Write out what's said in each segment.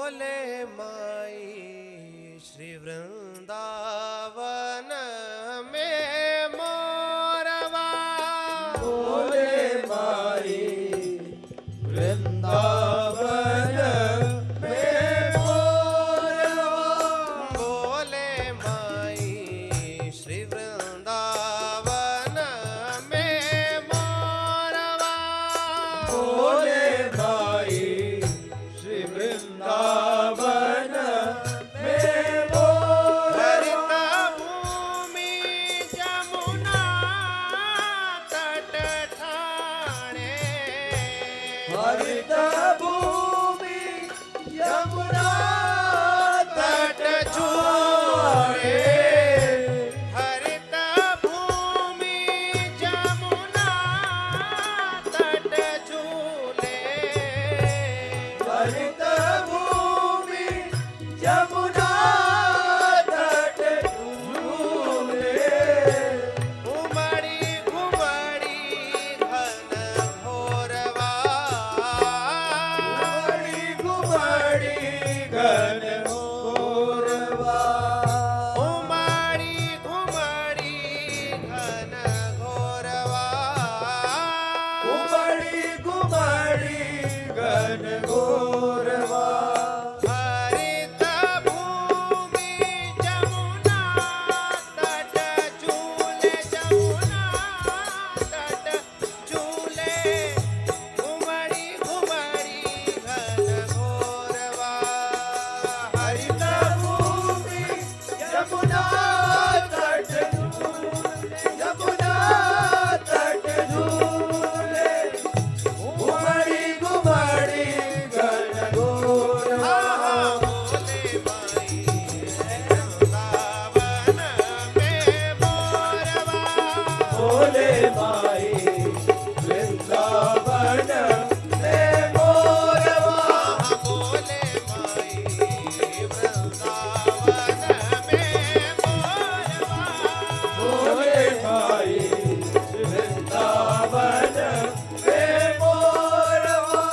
बोले माई श्री वृंदावन में मोरवा, बोले माई वृंदावन में मोरवा, बोले माई श्री वृंदावन में मोरवा, बोले माई श्री वृंदावन में मोरवा, हरित भूमि जमुना तट ठाणे, हरित भूमि यमुना तट छुए, हरित भूमि जमुना तट झूले, हरित भूमि यमुना तट झूले, घुमड़ी घुमड़ी घन घोरवा, घुमड़ी घुमड़ी घन घोरवा, घुमड़ी घुमड़ी घन घोरवा, घुमड़ी घुमड़ी घन घोरवा, हरित भूमि जमुना तट झूले, जमुना तट झूले, घुमड़ी घुमड़ी घन घोरवा, हरित भूमि यमुना तट झूले, यमुना तट झूले, घुमड़ी घुमड़ी घन घोरवा, बोले माई वृंदावन में मोरवा, बोले माई वृंदावन में मोरवा, बोले माई वृंदावन में मोरवा, बोले माई वृंदावन में मोरवा,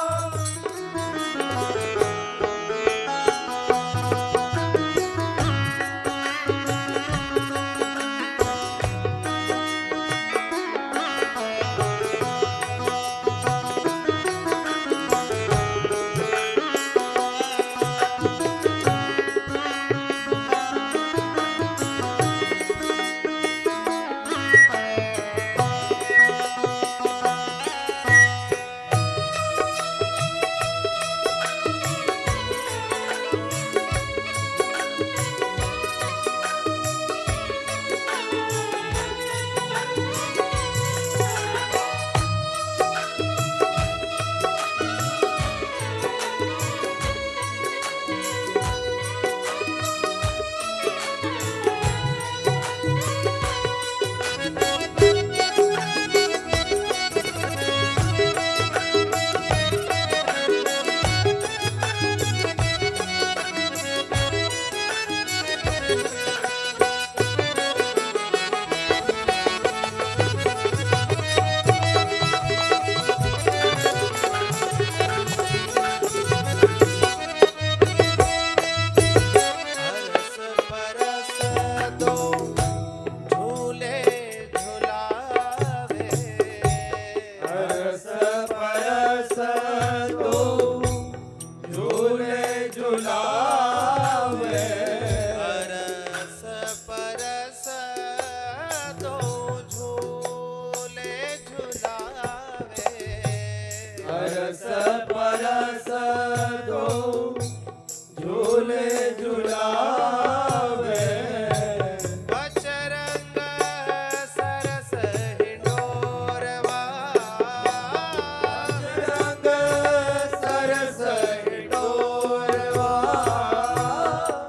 हरस परस दो झूले झुलावे, हरस परस दो झूले झुलावे, हरस परस दो झूले झुलावे, हरस परस दो झूले झुलावे, बजरंग सरस हिंडोरवा, रंग सरस हिंडोरवा,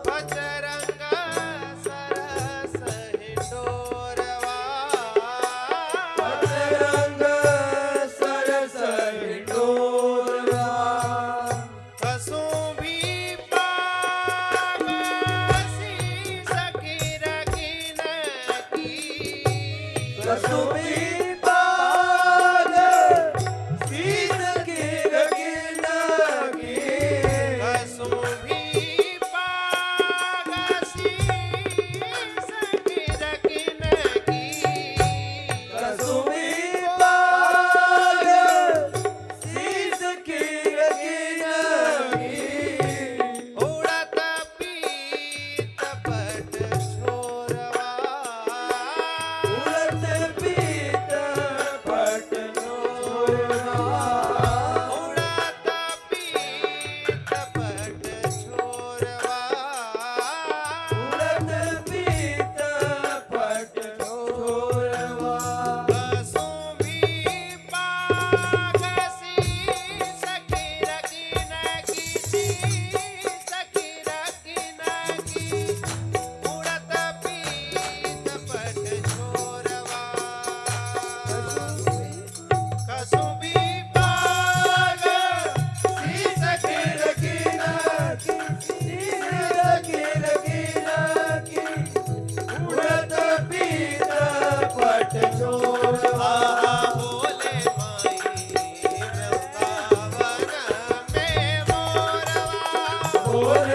बजरंग सरस हिंडोरवा, रंग सरस हिंडोरवा, कसों भी पाग सी सकी रखीन की, कसुबी पाग शीस की रगीन की, कसों भी डोरवा